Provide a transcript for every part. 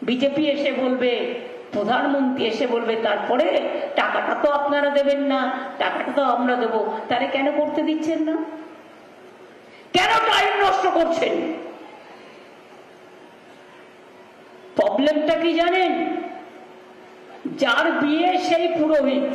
BJP এসে বলবে, প্রধানমন্ত্রী এসে বলবে, তারপরে টাকাটা তো আপনারা দেবেন না, টাকাটা তো আমরা দেবো। তাহলে কেন করতে দিচ্ছেন না? কেন টাইম নষ্ট করছেন? প্রবলেমটা কি জানেন? যার বিয়ে সেই পুরোহিত,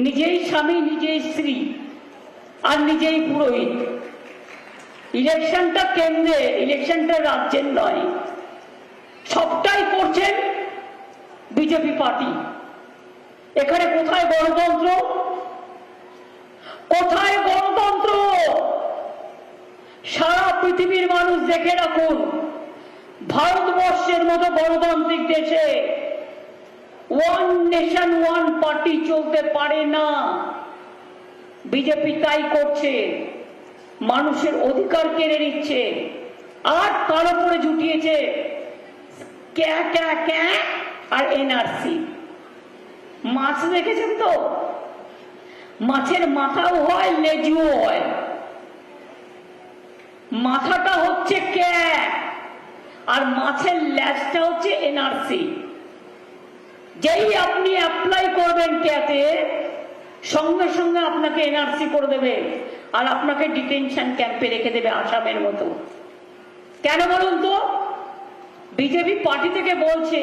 নিজেই স্বামী, নিজেই স্ত্রী, আর নিজেই পুরোহিত। ইলেকশনটা কেন্দ্রে, ইলেকশনটা রাজ্যের নয়। সবটাই করছেন বিজেপি পার্টি। এখানে কোথায় গণতন্ত্র? কোথায় গণতন্ত্র? সারা পৃথিবীর মানুষ দেখে রাখুন, ভারতবর্ষের মতো গণতান্ত্রিক দেশে ওয়ান নেশন ওয়ান পার্টি চলতে পারে না। বিজেপি তাই করছে, মানুষের অধিকার কেড়ে নিচ্ছে, আর তার উপরে জুটিয়েছে ক্যা আর এনআরসি। মাছ দেখেছেন তো? মাছের মাথাও হয়, লেজুও হয়। মাথাটা হচ্ছে ক্যা, আর মাছের লেজটা হচ্ছে এনআরসি। যেই আপনি অ্যাপ্লাই করবেন ক্যাতে, সঙ্গে সঙ্গে আপনাকে এনআরসি করে দেবে, আর আপনাকে ডিটেনশন ক্যাম্পে রেখে দেবে, আসামের মতো। কেন বলুন তো? বিজেপি পার্টি থেকে বলছে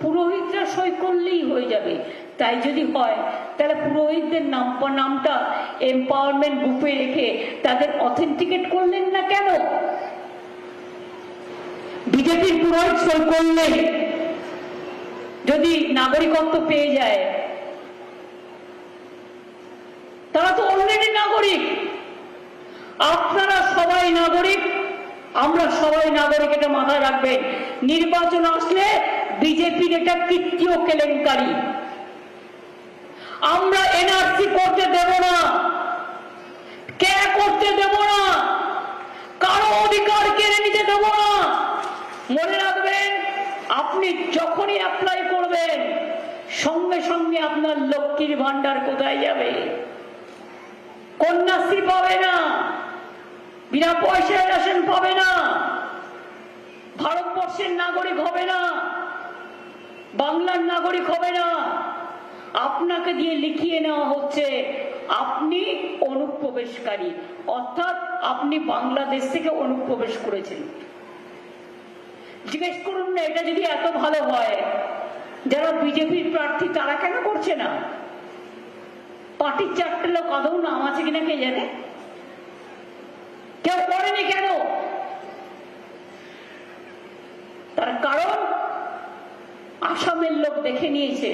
পুরোহিতরা সই করলেই হয়ে যাবে। তাই যদি হয়, তাহলে পুরোহিতদের নামটা এম্পাওয়ারমেন্ট গ্রুপে রেখে তাদের অথেন্টিকেট করলেন না কেন? বিজেপির পুরোহিত সই করলে যদি নাগরিকত্ব পেয়ে যায়, তারা তো অলরেডি নাগরিক। আপনারা সবাই নাগরিক, আমরা সবাই নাগরিক, এটা মাথায় রাখবেন। নির্বাচন আসলে বিজেপির এটা কৃত্রিয় কেলেঙ্কারি। আমরা এনআরসি করতে দেব না, কে করতে দেব না, কারো অধিকার কেড়ে নিতে দেব না। মনে রাখবেন, আপনি যখনই অ্যাপ্লাই করবেন, সঙ্গে সঙ্গে আপনার লক্ষ্মীর ভান্ডার কোথায় যাবে? কন্যাশ্রী পাবে না, বিনা পয়সায় রেশন পাবে না, ভারতবর্ষের নাগরিক হবে না, বাংলার নাগরিক হবে না। আপনাকে দিয়ে লিখিয়ে নেওয়া হচ্ছে আপনি অনুপ্রবেশকারী, অর্থাৎ আপনি বাংলাদেশ থেকে অনুপ্রবেশ করেছেন। জিজ্ঞেস করুন না, এটা যদি এত ভালো হয়, যারা বিজেপির প্রার্থী তারা কেন করছে না? পার্টির চারটে লোক আদৌ নাম আছে কিনা কে জানে? কেউ করেনি কেন? তার কারণ আসামের লোক দেখে নিয়েছে।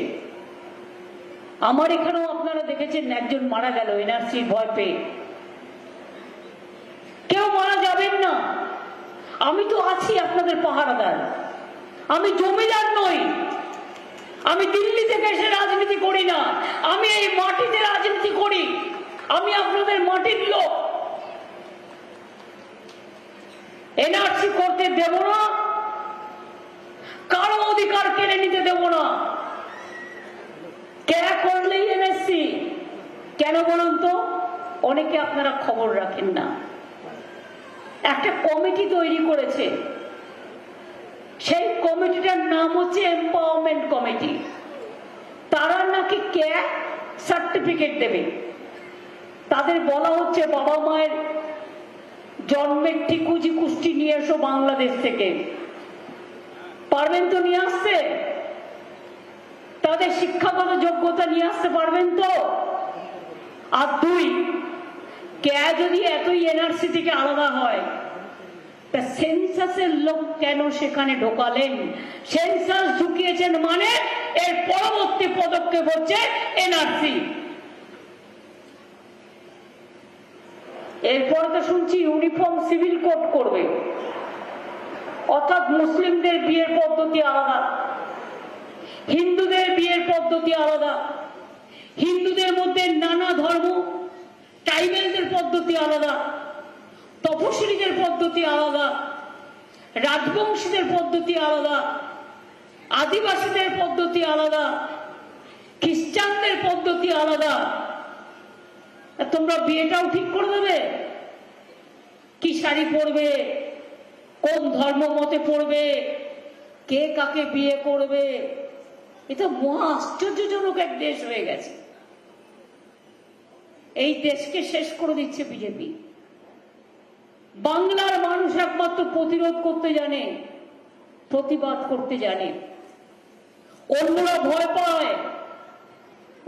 আমার এখানেও আপনারা দেখেছেন, একজন মারা গেল এনআরসির ভয় পেয়ে। কেউ মারা যাবেন না। আমি তো আছি আপনাদের পাহারাদার, আমি জমিদার নই। আমি দিল্লি থেকে এসে রাজনীতি করি না, আমি এই মাটিতে রাজনীতি করি। আমি আপনাদের মাটির লোক। এনআরসি করতে দেব না, কারো অধিকার কেড়ে নিতে দেব না। কে করলেই এনআরসি? কেন বলুন তো? অনেকে আপনারা খবর রাখেন না। একটা কমিটি তৈরি করেছে, সেই কমিটিটার নাম হচ্ছে এম্পাওয়ারমেন্ট কমিটি। তারা নাকি কে সার্টিফিকেট দেবে। তাদের বলা হচ্ছে বাবা মায়ের জন্মের ঠিকুজি কুষ্টি নিয়ে এসো বাংলাদেশ থেকে। পারবেন তো নিয়ে আসতে? তাদের শিক্ষাগত যোগ্যতা নিয়ে আসতে পারবেন তো? আর দুই, কে যদি এতই এনআরসি থেকে আলাদা হয়, তা সেন্সাসের লোক কেন সেখানে ঢোকালেন? সেন্সাস ঢুকিয়েছেন মানে এর পরবর্তী পদক্ষেপ হচ্ছে এনআরসি। এরপরে তো শুনছি ইউনিফর্ম সিভিল কোড করবে, অর্থাৎ মুসলিমদের বিয়ের পদ্ধতি আলাদা, হিন্দুদের বিয়ের পদ্ধতি আলাদা, হিন্দুদের মধ্যে নানা ধর্ম, ট্রাইবেলদের পদ্ধতি আলাদা, তপশিলীদের পদ্ধতি আলাদা, রাজবংশীদের পদ্ধতি আলাদা, আদিবাসীদের পদ্ধতি আলাদা, খ্রিস্টানদের পদ্ধতি আলাদা। তোমরা বিয়েটাও ঠিক করে দেবে? কি শাড়ি পরবে, কোন ধর্ম মতে পড়বে, কে কাকে বিয়ে করবে, এটা মহা আশ্চর্যজনক এক দেশ হয়ে গেছে। এই দেশকে শেষ করে দিচ্ছে বিজেপি। বাংলার মানুষ একমাত্র প্রতিরোধ করতে জানে, প্রতিবাদ করতে জানে, অন্যরা ভয় পায়।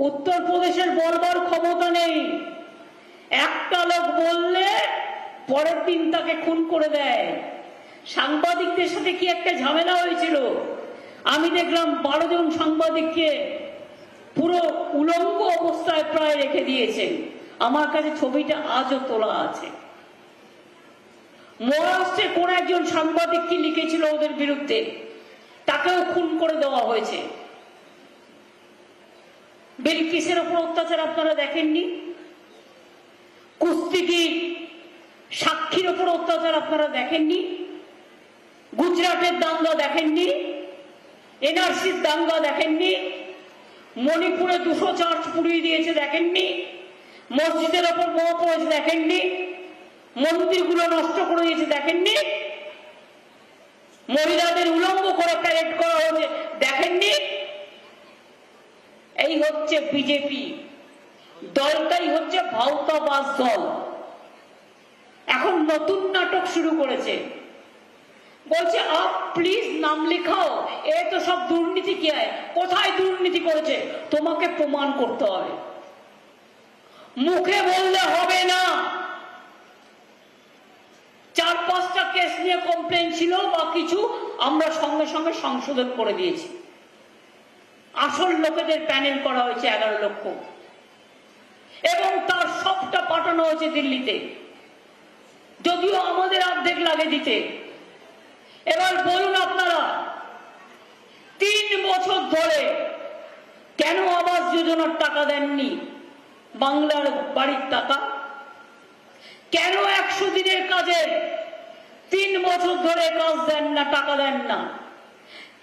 উত্তরপ্রদেশের বলবার ক্ষমতা নেই। একটা লোক বললে পরের দিন তাকে খুন করে দেয়। সাংবাদিকদের সাথে কি একটা ঝামেলা হয়েছিল, আমি দেখলাম 12 জন সাংবাদিককে পুরো উলঙ্গ অবস্থায় প্রায় রেখে দিয়েছেন। আমার কাছে ছবিটা আজও তোলা আছে। মহারাষ্ট্রে কোন একজন সাংবাদিক কি লিখেছিল ওদের বিরুদ্ধে, তাকেও খুন করে দেওয়া হয়েছে। বিলকিসের উপর অত্যাচার আপনারা দেখেননি? কুস্তিগির সাক্ষীর উপর অত্যাচার আপনারা দেখেননি? গুজরাটের দাঙ্গা দেখেননি? এনআরসির দাঙ্গা দেখেননি? মণিপুরে 200 চার্চ পুড়িয়ে দিয়েছে দেখেননি? মসজিদের ওপর বোমা পড়েছে দেখেননি? মন্দিরগুলো নষ্ট করে দিয়েছে দেখেননি? মহিলাদের উলঙ্গ করে প্যারেড করা হয়েছে দেখেননি? এই হচ্ছে বিজেপি দলটাই হচ্ছে ভাওতাবাজ দল। এখন নতুন নাটক শুরু করেছে, বলছে আপ প্লিজ নাম লিখাও, এ তো সব দুর্নীতি কি হয়। কোথায় দুর্নীতি করেছে তোমাকে প্রমাণ করতে হবে, মুখে বললে হবে না। 4-5টা কেস নিয়ে কমপ্লেন ছিল বা কিছু, আমরা সঙ্গে সঙ্গে সংশোধন করে দিয়েছি। আসল লোকেদের প্যানেল করা হয়েছে 11 লক্ষ, এবং তার সবটা পাঠানো হয়েছে দিল্লিতে, যদিও আমাদের অর্ধেক লাগে দিতে। এবার বলুন আপনারা, 3 বছর ধরে কেন আবাস যোজনার টাকা দেননি? বাংলার বাড়ির টাকা কেন 100 দিনের কাজে 3 বছর ধরে কাজ দেন না, টাকা দেন না?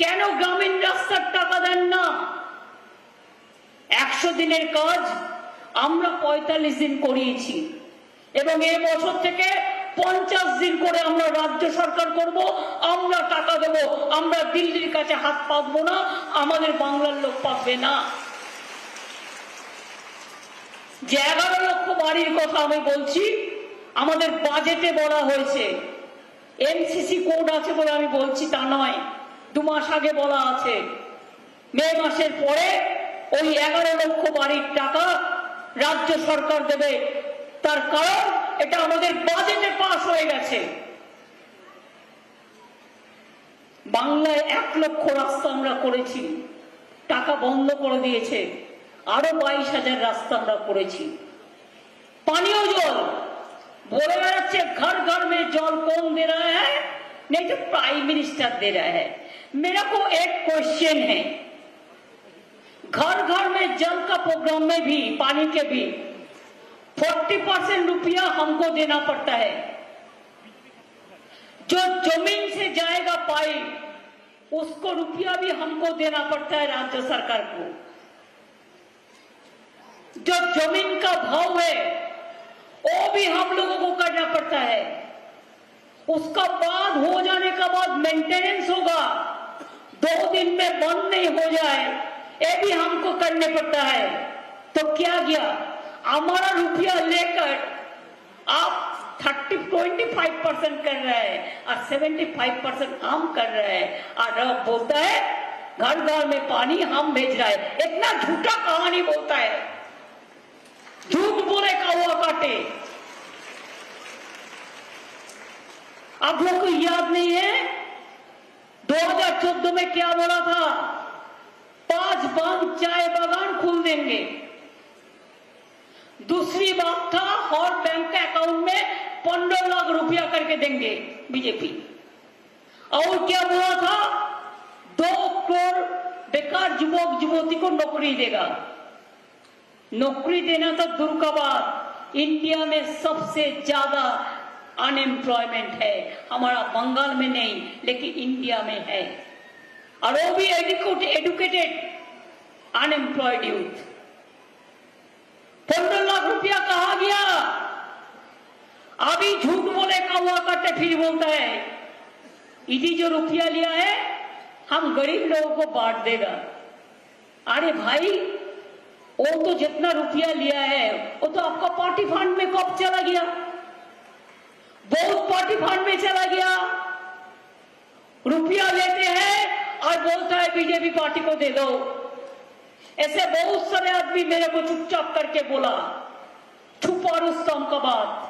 কেন গ্রামীণ রাস্তার টাকা দেন না? 100 দিনের কাজ আমরা 45 দিন করিয়েছি, এবং এই বছর থেকে 50 দিন করে আমরা রাজ্য সরকার করব, আমরা টাকা দেব। আমরা দিল্লির কাছে হাত পাতবো না, আমাদের বাংলার লোক পাবে না। যে 11 লক্ষ বাড়ির কথা আমি বলছি, আমাদের বাজেটে বলা হয়েছে। এমসিসি কোড আছে বলে আমি বলছি তা নয়, 2 মাস আগে বলা আছে। মে মাসের পরে ওই 11 লক্ষ বাড়ির টাকা রাজ্য সরকার দেবে। তার কারণ এটা আমাদের বাজেটে পাস হয়ে গেছে। বাংলায় 1 লক্ষ রাস্তা আমরা করেছি, টাকা বন্ধ করে দিয়েছে। আরো 22,000 রাস্তা আমরা করেছি। পানীয় জল बोले बेड़ाচ্ছে घर घर में जल कौन दे रहा है? नहीं तो प्राइम मिनिस्टर दे रहा है। मेरा को एक क्वेश्चन है, घर घर में जल का प्रोग्राम में भी, पानी के भी 40% रुपया हमको देना पड़ता है। जो जमीन से जाएगा पाइप, उसको रुपया भी हमको देना पड़ता है राज्य सरकार को। जो जमीन का भाव है वो भी हम लोगों को करना पड़ता है। उसका बाद हो जाने का बाद मेंटेनेंस होगा, 2 दिन में बंद नहीं हो जाए, ये भी हमको करने पड़ता है। तो क्या किया, हमारा रुपया लेकर आप 25% कर रहे हैं और 75% हम कर रहे हैं, और बोलता है घर घर में पानी हम भेज रहे हैं। इतना झूठा कहानी बोलता है, झूठ बोले कौवा काटे। आप लोग को याद नहीं है 2014 में क्या बोला था? 5 बाग चाय बागान खोल देंगे। दूसरी बात था हर बैंक के अकाउंट में 15 लाख रुपया करके देंगे बीजेपी। और क्या बोला था? 2 करोड़ बेकार युवक युवती को नौकरी देगा। नौकरी देना तो दूर का बात, इंडिया में सबसे ज्यादा अनएम्प्लॉयमेंट है। हमारा बंगाल में नहीं, लेकिन इंडिया में है, और वो भी एडुकेटेड अनएम्प्लॉयड यूथ। 15 लाख रुपया कहा गया? अभी झूठ बोले कौवा काटे फिर बोलता है ईडी जो रुपया लिया है हम गरीब लोगों को बांट देगा। अरे भाई, वो तो जितना रुपया लिया है वो तो आपका पार्टी फंड में कब चला गया? बहुत पार्टी फंड में चला गया। रुपया लेते हैं और बोलता है बीजेपी पार्टी को दे दो। ऐसे बहुत सारे आदमी मेरे को चुपचाप करके बोला, छुपा रुस्तम का बात।